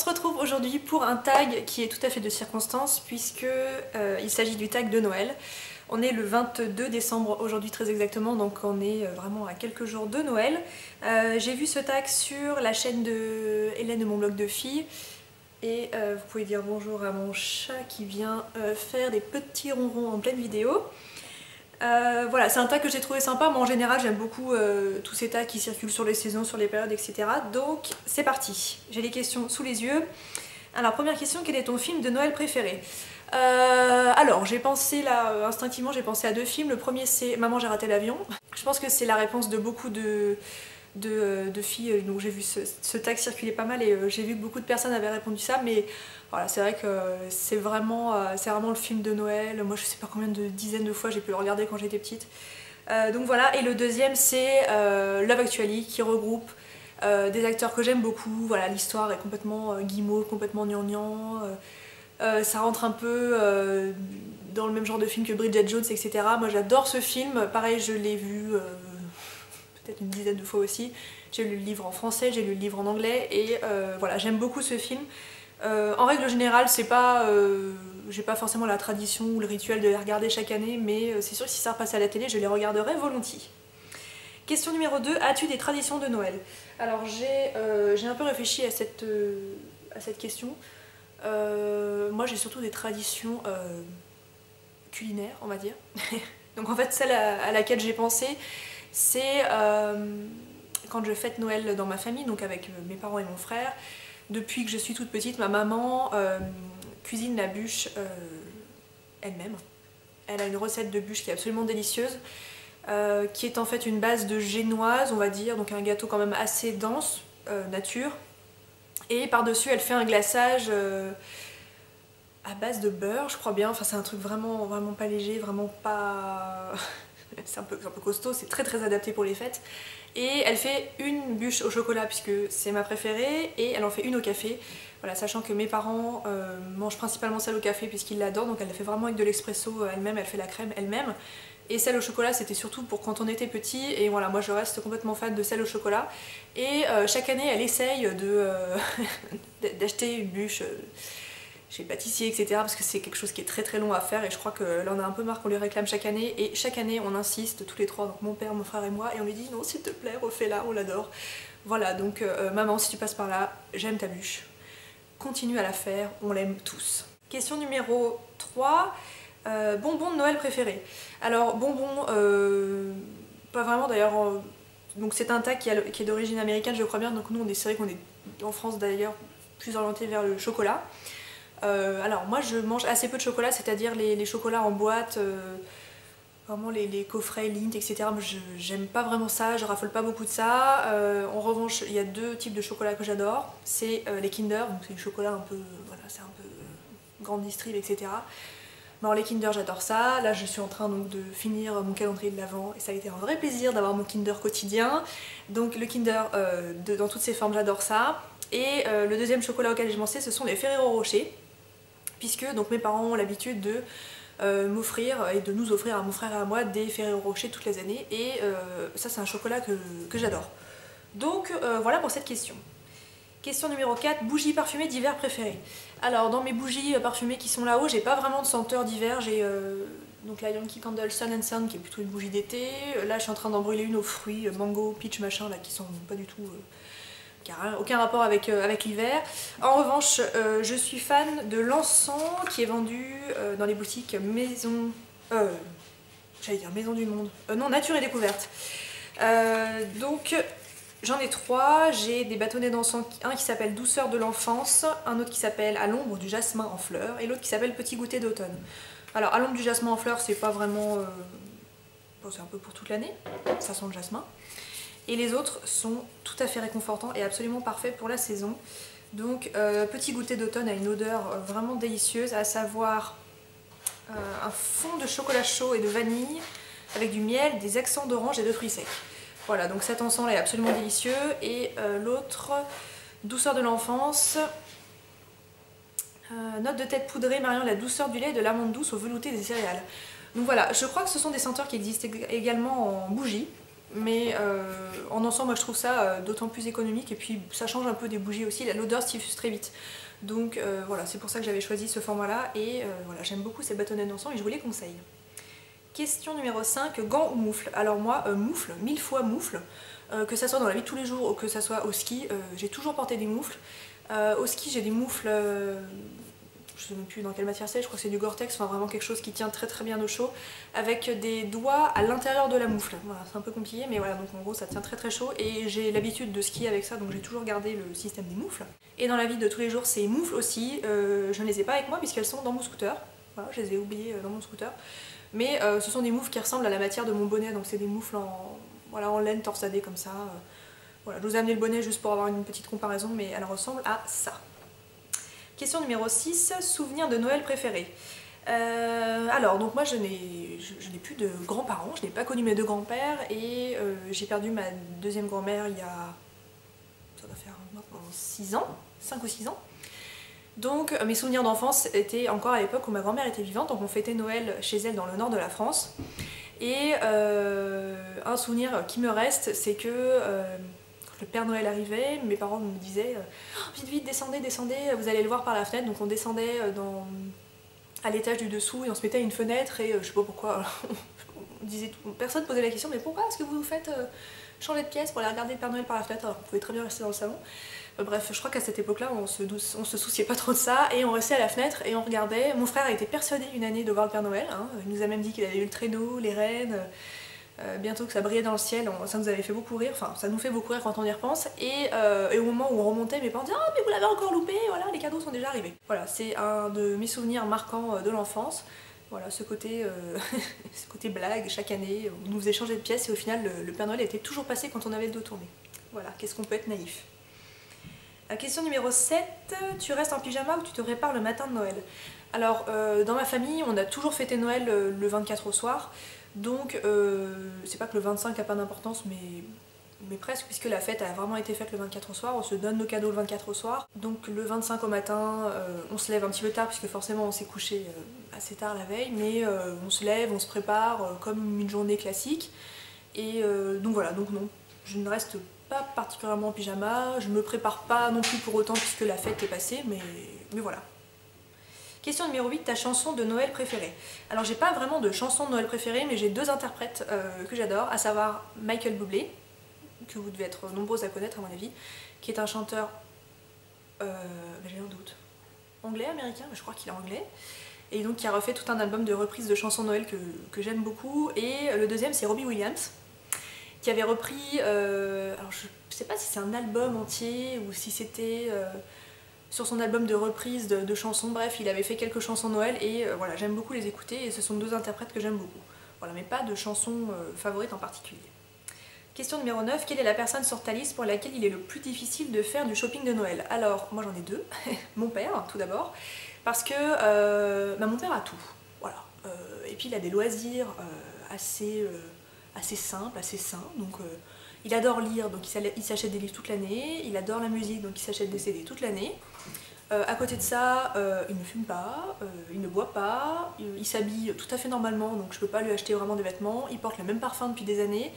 se retrouve aujourd'hui pour un tag qui est tout à fait de circonstance puisque il s'agit du tag de Noël. On est le 22 décembre aujourd'hui très exactement, donc on est vraiment à quelques jours de Noël. J'ai vu ce tag sur la chaîne de Hélène de mon blog de filles. Et vous pouvez dire bonjour à mon chat qui vient faire des petits ronrons en pleine vidéo. Voilà, c'est un tag que j'ai trouvé sympa. Moi en général j'aime beaucoup tous ces tags qui circulent sur les saisons, sur les périodes, etc. Donc c'est parti, j'ai les questions sous les yeux. Alors première question, quel est ton film de Noël préféré? Alors j'ai pensé là, instinctivement j'ai pensé à deux films. Le premier c'est Maman j'ai raté l'avion. Je pense que c'est la réponse de beaucoup de filles, donc j'ai vu ce tag circuler pas mal et j'ai vu que beaucoup de personnes avaient répondu ça, mais voilà, c'est vrai que c'est vraiment le film de Noël. Moi je sais pas combien de dizaines de fois j'ai pu le regarder quand j'étais petite. Donc voilà, et le deuxième c'est Love Actually qui regroupe des acteurs que j'aime beaucoup. Voilà, l'histoire est complètement guimauve, complètement gnangnan. Ça rentre un peu dans le même genre de film que Bridget Jones, etc. Moi j'adore ce film, pareil je l'ai vu peut-être une dizaine de fois aussi. J'ai lu le livre en français, j'ai lu le livre en anglais et voilà, j'aime beaucoup ce film. En règle générale, c'est pas, j'ai pas forcément la tradition ou le rituel de les regarder chaque année, mais c'est sûr que si ça repasse à la télé, je les regarderai volontiers. Question numéro 2, as-tu des traditions de Noël? Alors j'ai un peu réfléchi à cette question. Moi j'ai surtout des traditions culinaires, on va dire. Donc en fait celle à laquelle j'ai pensé, c'est quand je fête Noël dans ma famille, donc avec mes parents et mon frère. Depuis que je suis toute petite, ma maman cuisine la bûche elle-même. Elle a une recette de bûche qui est absolument délicieuse, qui est en fait une base de génoise, on va dire, donc un gâteau quand même assez dense, nature. Et par-dessus, elle fait un glaçage à base de beurre, je crois bien. Enfin, c'est un truc vraiment, vraiment pas léger, vraiment pas... c'est un peu costaud, c'est très très adapté pour les fêtes. Et elle fait une bûche au chocolat puisque c'est ma préférée, et elle en fait une au café. Voilà, sachant que mes parents mangent principalement celle au café puisqu'ils l'adorent, donc elle la fait vraiment avec de l'expresso elle-même, elle fait la crème elle-même. Et celle au chocolat c'était surtout pour quand on était petit, et voilà, moi je reste complètement fan de celle au chocolat. Et chaque année elle essaye d'acheter une bûche chez le pâtissier, etc. parce que c'est quelque chose qui est très très long à faire et je crois que là on a un peu marre qu'on lui réclame chaque année, et chaque année on insiste tous les trois, donc mon père, mon frère et moi, et on lui dit non s'il te plaît refais-la, on l'adore. Voilà, donc maman si tu passes par là, j'aime ta bûche, continue à la faire, on l'aime tous. Question numéro 3, bonbons de Noël préférés. Alors bonbons, pas vraiment d'ailleurs, donc c'est un tag qui est d'origine américaine je crois bien, donc nous c'est vrai qu'on est en France d'ailleurs plus orienté vers le chocolat. Alors moi je mange assez peu de chocolat, c'est-à-dire les chocolats en boîte, vraiment les coffrets Lindt, etc. Moi j'aime pas vraiment ça, je raffole pas beaucoup de ça. En revanche il y a deux types de chocolat que j'adore, c'est les Kinder, donc c'est du chocolat un peu, voilà, c'est un peu grande distrib, etc. Alors les Kinder j'adore ça, là je suis en train donc de finir mon calendrier de l'Avent et ça a été un vrai plaisir d'avoir mon Kinder quotidien. Donc le Kinder dans toutes ses formes j'adore ça. Et le deuxième chocolat auquel j'ai pensé ce sont les Ferrero Rocher, puisque donc mes parents ont l'habitude de m'offrir et de nous offrir à mon frère et à moi des Ferrero Rocher toutes les années, et ça c'est un chocolat que j'adore. Donc voilà pour cette question. Question numéro 4, bougies parfumées d'hiver préférées. Alors dans mes bougies parfumées qui sont là-haut, j'ai pas vraiment de senteur d'hiver, j'ai donc la Yankee Candle Sun and Sun qui est plutôt une bougie d'été. Là je suis en train d'en brûler une aux fruits, mango, peach machin, là qui sont pas du tout... qui n'a aucun rapport avec l'hiver. En revanche, je suis fan de l'encens qui est vendu dans les boutiques Maison... j'allais dire Maison du Monde. Non, Nature et Découverte. Donc, j'en ai 3. J'ai des bâtonnets d'encens, un qui s'appelle Douceur de l'enfance, un autre qui s'appelle À l'ombre du jasmin en fleurs, et l'autre qui s'appelle Petit goûter d'automne. Alors, À l'ombre du jasmin en fleurs, c'est pas vraiment... Bon, c'est un peu pour toute l'année, ça sent le jasmin. Et les autres sont tout à fait réconfortants et absolument parfaits pour la saison. Donc Petit goûter d'automne a une odeur vraiment délicieuse, à savoir un fond de chocolat chaud et de vanille avec du miel, des accents d'orange et de fruits secs. Voilà, donc cet encens là est absolument délicieux. Et l'autre, Douceur de l'enfance, note de tête poudrée mariant la douceur du lait et de l'amande douce au velouté des céréales. Donc voilà, je crois que ce sont des senteurs qui existent également en bougie. mais en ensemble moi je trouve ça d'autant plus économique et puis ça change un peu des bougies aussi, l'odeur se diffuse très vite. Donc voilà, c'est pour ça que j'avais choisi ce format là et voilà, j'aime beaucoup ces bâtonnets d'encens et je vous les conseille. Question numéro 5, gants ou moufles? Alors moi, moufles, 1000 fois moufles, que ça soit dans la vie de tous les jours ou que ça soit au ski, j'ai toujours porté des moufles. Au ski j'ai des moufles, je sais même plus dans quelle matière c'est, je crois que c'est du Gore-Tex, enfin vraiment quelque chose qui tient très très bien au chaud, avec des doigts à l'intérieur de la moufle. Voilà, c'est un peu compliqué, mais voilà, donc en gros ça tient très très chaud et j'ai l'habitude de skier avec ça, donc j'ai toujours gardé le système des moufles. Et dans la vie de tous les jours, ces moufles aussi, je ne les ai pas avec moi puisqu'elles sont dans mon scooter. Voilà, je les ai oubliées dans mon scooter. Mais ce sont des moufles qui ressemblent à la matière de mon bonnet, donc c'est des moufles en, voilà, en laine torsadée comme ça. Voilà, je vous ai amené le bonnet juste pour avoir une petite comparaison, mais elle ressemble à ça. Question numéro 6, souvenirs de Noël préférés. Alors, donc moi je n'ai plus de grands-parents, je n'ai pas connu mes deux grands-pères et j'ai perdu ma deuxième grand-mère il y a, ça doit faire maintenant 6 ans, 5 ou 6 ans. Donc mes souvenirs d'enfance étaient encore à l'époque où ma grand-mère était vivante, donc on fêtait Noël chez elle dans le nord de la France. Et un souvenir qui me reste, c'est que quand le Père Noël arrivait, mes parents me disaient « Vite, vite, descendez, descendez, vous allez le voir par la fenêtre ». Donc on descendait à l'étage du dessous et on se mettait à une fenêtre et je sais pas pourquoi, on disait tout, personne posait la question « Mais pourquoi est-ce que vous faites changer de pièce pour aller regarder le Père Noël par la fenêtre alors qu'on pouvait très bien rester dans le salon ?» Bref, je crois qu'à cette époque-là, on se souciait pas trop de ça et on restait à la fenêtre et on regardait. Mon frère a été persuadé une année de voir le Père Noël, hein. Il nous a même dit qu'il avait eu le traîneau, les rennes, bientôt que ça brillait dans le ciel, ça nous avait fait beaucoup rire, enfin ça nous fait beaucoup rire quand on y repense. Et au moment où on remontait, mes parents disaient « Ah mais vous l'avez encore loupé, voilà, les cadeaux sont déjà arrivés ». Voilà, c'est un de mes souvenirs marquants de l'enfance. Voilà, ce côté, ce côté blague, chaque année, on nous faisait changer de pièce et au final le Père Noël était toujours passé quand on avait le dos tourné. Voilà, qu'est-ce qu'on peut être naïf. Question numéro 7, tu restes en pyjama ou tu te prépares le matin de Noël? Alors, dans ma famille, on a toujours fêté Noël le 24 au soir, donc c'est pas que le 25 n'a pas d'importance, mais presque, puisque la fête a vraiment été faite le 24 au soir, on se donne nos cadeaux le 24 au soir. Donc le 25 au matin, on se lève un petit peu tard, puisque forcément on s'est couché assez tard la veille, mais on se lève, on se prépare comme une journée classique, et donc voilà, donc non, je ne reste pas particulièrement en pyjama, je me prépare pas non plus pour autant puisque la fête est passée, mais voilà. Question numéro 8, ta chanson de Noël préférée? Alors j'ai pas vraiment de chanson de Noël préférée, mais j'ai deux interprètes que j'adore, à savoir Michael Bublé, que vous devez être nombreux à connaître à mon avis, qui est un chanteur, j'ai un doute, anglais, américain, je crois qu'il est anglais, et donc qui a refait tout un album de reprises de chansons de Noël que j'aime beaucoup, et le deuxième c'est Robbie Williams, qui avait repris, alors je sais pas si c'est un album entier ou si c'était sur son album de reprise de chansons, bref il avait fait quelques chansons Noël et voilà, j'aime beaucoup les écouter et ce sont deux interprètes que j'aime beaucoup. Voilà, mais pas de chansons favorites en particulier. Question numéro 9, quelle est la personne sur ta liste pour laquelle il est le plus difficile de faire du shopping de Noël? Alors moi j'en ai deux, mon père tout d'abord, parce que mon père a tout, voilà, et puis il a des loisirs assez simple, assez sain, donc il adore lire, donc il s'achète des livres toute l'année, il adore la musique, donc il s'achète des CD toute l'année. À côté de ça, il ne fume pas, il ne boit pas, il s'habille tout à fait normalement, donc je peux pas lui acheter vraiment des vêtements, il porte le même parfum depuis des années.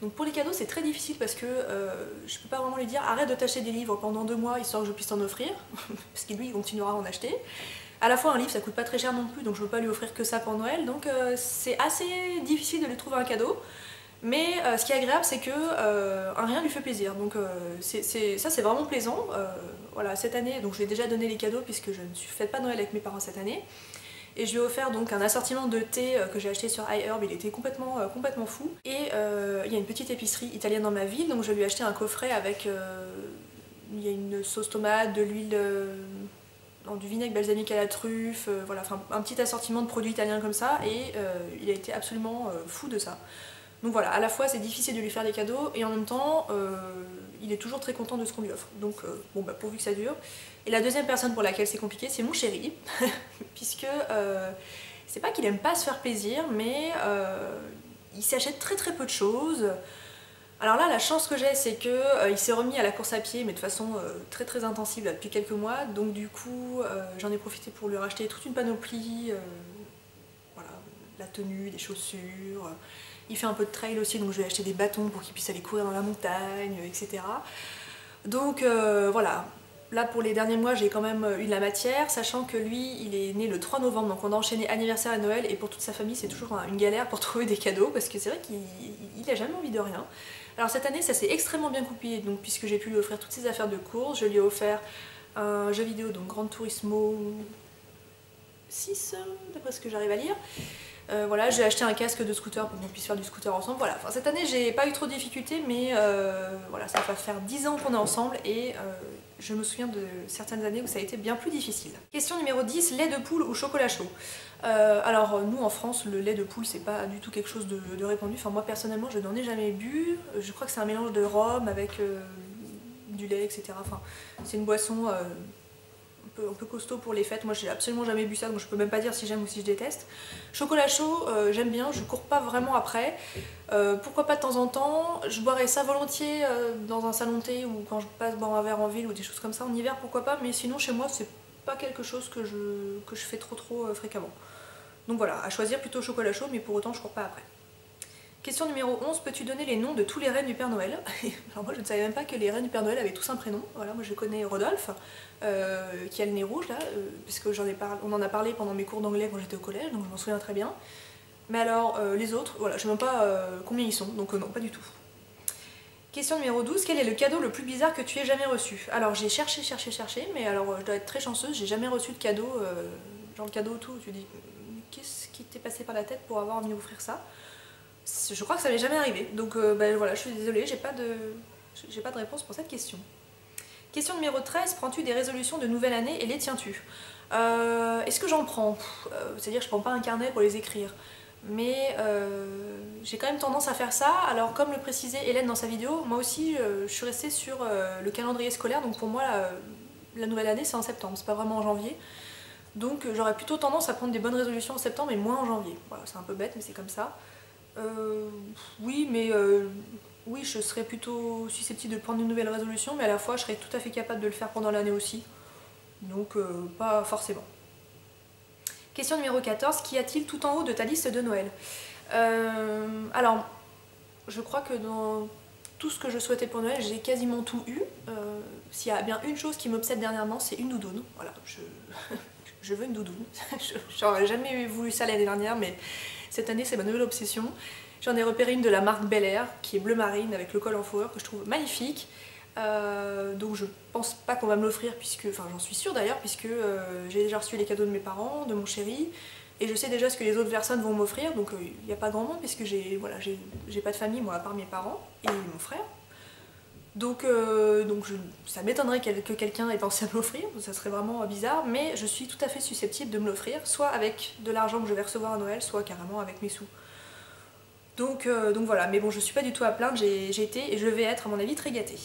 Donc pour les cadeaux c'est très difficile parce que je peux pas vraiment lui dire arrête de t'acheter des livres pendant 2 mois histoire que je puisse t'en offrir, parce que lui il continuera à en acheter. À la fois un livre ça coûte pas très cher non plus, donc je peux pas lui offrir que ça pour Noël, donc c'est assez difficile de lui trouver un cadeau. Mais ce qui est agréable c'est que rien lui fait plaisir, donc ça c'est vraiment plaisant. Voilà, cette année, donc je lui ai déjà donné les cadeaux puisque je ne fête pas Noël avec mes parents cette année. Et je lui ai offert donc un assortiment de thé que j'ai acheté sur iHerb, il était complètement fou. Et il y a une petite épicerie italienne dans ma ville, donc je lui ai acheté un coffret avec il y a une sauce tomate, de l'huile, du vinaigre balsamique à la truffe, voilà, enfin un petit assortiment de produits italiens comme ça, et il a été absolument fou de ça. Donc voilà, à la fois c'est difficile de lui faire des cadeaux et en même temps il est toujours très content de ce qu'on lui offre. Donc bon bah pourvu que ça dure. Et la deuxième personne pour laquelle c'est compliqué c'est mon chéri, puisque c'est pas qu'il aime pas se faire plaisir, mais il s'achète très peu de choses. Alors là la chance que j'ai c'est que il s'est remis à la course à pied mais de façon très intensive là, depuis quelques mois. Donc du coup j'en ai profité pour lui racheter toute une panoplie, voilà, la tenue, des chaussures. Il fait un peu de trail aussi, donc je vais acheter des bâtons pour qu'il puisse aller courir dans la montagne, etc. Donc voilà. Là pour les derniers mois j'ai quand même eu de la matière, sachant que lui il est né le 3 novembre, donc on a enchaîné anniversaire et Noël, et pour toute sa famille c'est toujours une galère pour trouver des cadeaux, parce que c'est vrai qu'il a jamais envie de rien. Alors cette année ça s'est extrêmement bien goupillé, donc puisque j'ai pu lui offrir toutes ses affaires de course, je lui ai offert un jeu vidéo, donc Gran Turismo 6, d'après ce que j'arrive à lire. Voilà, j'ai acheté un casque de scooter pour qu'on puisse faire du scooter ensemble. Voilà, enfin, cette année j'ai pas eu trop de difficultés, mais voilà, ça va faire 10 ans qu'on est ensemble et je me souviens de certaines années où ça a été bien plus difficile. Question numéro 10, lait de poule ou chocolat chaud? Alors nous en France, le lait de poule c'est pas du tout quelque chose de répandu. Enfin moi personnellement je n'en ai jamais bu. Je crois que c'est un mélange de rhum avec du lait, etc. Enfin c'est une boisson un peu costaud pour les fêtes. Moi j'ai absolument jamais bu ça, donc je peux même pas dire si j'aime ou si je déteste. Chocolat chaud, j'aime bien, je cours pas vraiment après. Pourquoi pas de temps en temps. Je boirais ça volontiers dans un salon de thé ou quand je passe boire un verre en ville ou des choses comme ça. En hiver pourquoi pas, mais sinon chez moi c'est pas quelque chose que je fais trop fréquemment. Donc voilà, à choisir plutôt chocolat chaud, mais pour autant je cours pas après. Question numéro 11, peux-tu donner les noms de tous les reines du Père Noël? Alors moi je ne savais même pas que les reines du Père Noël avaient tous un prénom. Voilà, moi je connais Rodolphe, qui a le nez rouge là, puisque on en a parlé pendant mes cours d'anglais quand j'étais au collège, donc je m'en souviens très bien. Mais alors les autres, voilà, je sais même pas combien ils sont, donc non, pas du tout. Question numéro 12, quel est le cadeau le plus bizarre que tu aies jamais reçu? Alors j'ai cherché, mais alors je dois être très chanceuse, j'ai jamais reçu de cadeau, genre le cadeau tout, tu dis, qu'est-ce qui t'est passé par la tête pour avoir envie d'offrir ça? Je crois que ça m'est jamais arrivé, donc bah, voilà, je suis désolée, j'ai pas de réponse pour cette question. Question numéro 13, prends-tu des résolutions de nouvelle année et les tiens-tu? Est-ce que j'en prends? C'est-à-dire je prends pas un carnet pour les écrire, mais j'ai quand même tendance à faire ça. Alors comme le précisait Hélène dans sa vidéo, moi aussi je suis restée sur le calendrier scolaire, donc pour moi la nouvelle année c'est en septembre, c'est pas vraiment en janvier. Donc j'aurais plutôt tendance à prendre des bonnes résolutions en septembre et moins en janvier. Voilà, c'est un peu bête mais c'est comme ça. Oui, mais oui, je serais plutôt susceptible de prendre une nouvelle résolution, mais à la fois je serais tout à fait capable de le faire pendant l'année aussi. Donc pas forcément. Question numéro 14, qu'y a-t-il tout en haut de ta liste de Noël? Alors, je crois que dans tout ce que je souhaitais pour Noël, j'ai quasiment tout eu. S'il y a bien une chose qui m'obsède dernièrement, c'est une doudoune. Voilà, je veux une doudoune. J'aurais jamais voulu ça l'année dernière, mais cette année c'est ma nouvelle obsession. J'en ai repéré une de la marque Bel Air, qui est bleu marine avec le col en fourrure, que je trouve magnifique. Donc je pense pas qu'on va me l'offrir, enfin j'en suis sûre d'ailleurs, puisque j'ai déjà reçu les cadeaux de mes parents, de mon chéri, et je sais déjà ce que les autres personnes vont m'offrir, donc il n'y a pas grand monde, puisque voilà, j'ai pas de famille, moi, à part mes parents et mon frère. Donc ça m'étonnerait que quelqu'un ait pensé à me l'offrir, ça serait vraiment bizarre, mais je suis tout à fait susceptible de me l'offrir, soit avec de l'argent que je vais recevoir à Noël, soit carrément avec mes sous. Donc voilà, mais bon, je suis pas du tout à plaindre, j'ai été et je vais être à mon avis très gâtée.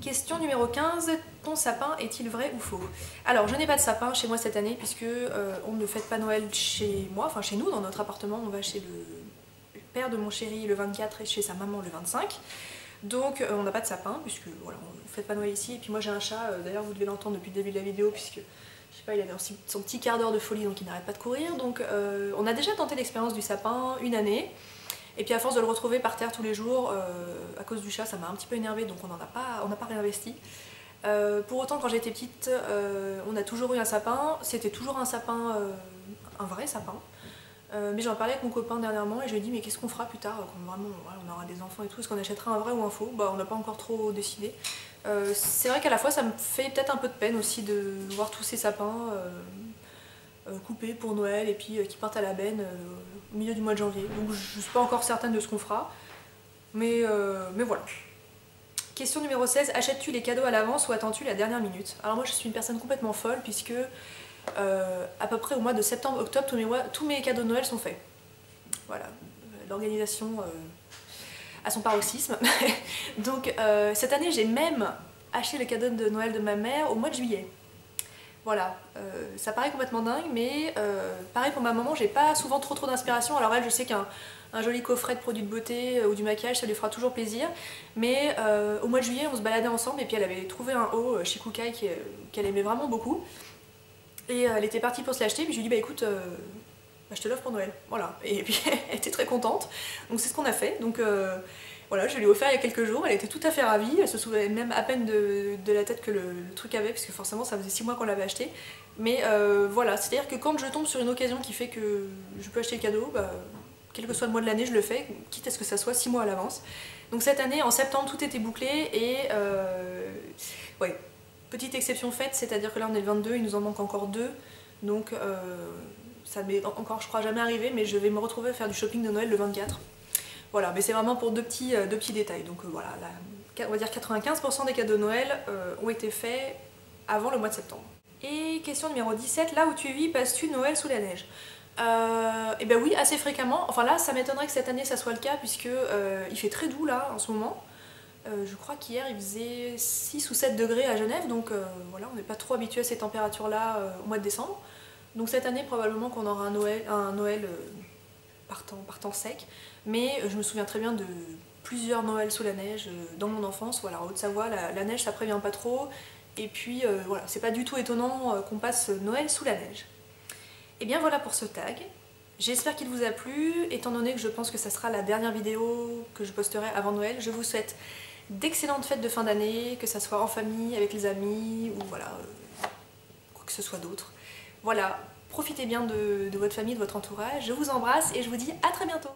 Question numéro 15, ton sapin est-il vrai ou faux? Alors je n'ai pas de sapin chez moi cette année puisque on ne fête pas Noël chez moi, enfin chez nous dans notre appartement, on va chez le père de mon chéri le 24 et chez sa maman le 25. Donc on n'a pas de sapin puisque voilà, on ne fête pas Noël ici. Et puis moi j'ai un chat, d'ailleurs vous devez l'entendre depuis le début de la vidéo puisque je sais pas, il avait son petit quart d'heure de folie donc il n'arrête pas de courir. Donc on a déjà tenté l'expérience du sapin une année. Et puis à force de le retrouver par terre tous les jours, à cause du chat, ça m'a un petit peu énervée, donc on n'a pas réinvesti. Pour autant, quand j'étais petite, on a toujours eu un sapin. C'était toujours un sapin, un vrai sapin. Mais j'en parlais avec mon copain dernièrement et je lui ai dit mais qu'est-ce qu'on fera plus tard quand vraiment on aura des enfants et tout, est-ce qu'on achètera un vrai ou un faux? Bah on n'a pas encore trop décidé. C'est vrai qu'à la fois ça me fait peut-être un peu de peine aussi de voir tous ces sapins coupés pour Noël et puis qui partent à la benne au milieu du mois de janvier. Donc je suis pas encore certaine de ce qu'on fera, mais voilà. Question numéro 16, achètes-tu les cadeaux à l'avance ou attends-tu la dernière minute? Alors moi je suis une personne complètement folle puisque à peu près au mois de septembre-octobre tous mes cadeaux de Noël sont faits. Voilà, l'organisation à son paroxysme. Donc cette année j'ai même acheté le cadeau de Noël de ma mère au mois de juillet. Voilà, ça paraît complètement dingue, mais pareil pour ma maman, j'ai pas souvent trop d'inspiration. Alors elle, je sais qu'un joli coffret de produits de beauté ou du maquillage, ça lui fera toujours plaisir. Mais au mois de juillet, on se baladait ensemble et puis elle avait trouvé un haut chez Koukaï qu'elle aimait vraiment beaucoup. Et elle était partie pour se l'acheter, puis je lui ai dit bah écoute, bah, je te l'offre pour Noël, voilà. Et puis elle était très contente, donc c'est ce qu'on a fait. Donc voilà, je lui ai offert il y a quelques jours, elle était tout à fait ravie, elle se souvenait même à peine de la tête que le truc avait, parce que forcément ça faisait 6 mois qu'on l'avait acheté. Mais voilà, c'est-à-dire que quand je tombe sur une occasion qui fait que je peux acheter le cadeau, bah, quel que soit le mois de l'année, je le fais, quitte à ce que ça soit 6 mois à l'avance. Donc cette année, en septembre, tout était bouclé et ouais, petite exception faite, c'est-à-dire que là on est le 22, il nous en manque encore 2, donc ça m'est encore, je crois, jamais arrivé, mais je vais me retrouver à faire du shopping de Noël le 24. Voilà, mais c'est vraiment pour deux petits détails. Donc voilà, on va dire 95% des cadeaux de Noël ont été faits avant le mois de septembre. Et question numéro 17, là où tu vis, passes-tu Noël sous la neige? Et ben oui, assez fréquemment. Enfin là, ça m'étonnerait que cette année ça soit le cas, puisque il fait très doux là en ce moment. Je crois qu'hier il faisait 6 ou 7 degrés à Genève, donc voilà, on n'est pas trop habitué à ces températures-là au mois de décembre. Donc cette année, probablement qu'on aura un Noël par temps sec, mais je me souviens très bien de plusieurs Noëls sous la neige dans mon enfance. Voilà, en Haute-Savoie, la neige ça prévient pas trop, et puis voilà, c'est pas du tout étonnant qu'on passe Noël sous la neige. Et bien voilà pour ce tag. J'espère qu'il vous a plu, étant donné que je pense que ça sera la dernière vidéo que je posterai avant Noël. Je vous souhaite d'excellentes fêtes de fin d'année, que ça soit en famille, avec les amis, ou voilà, quoi que ce soit d'autre. Voilà, profitez bien de votre famille, de votre entourage. Je vous embrasse et je vous dis à très bientôt.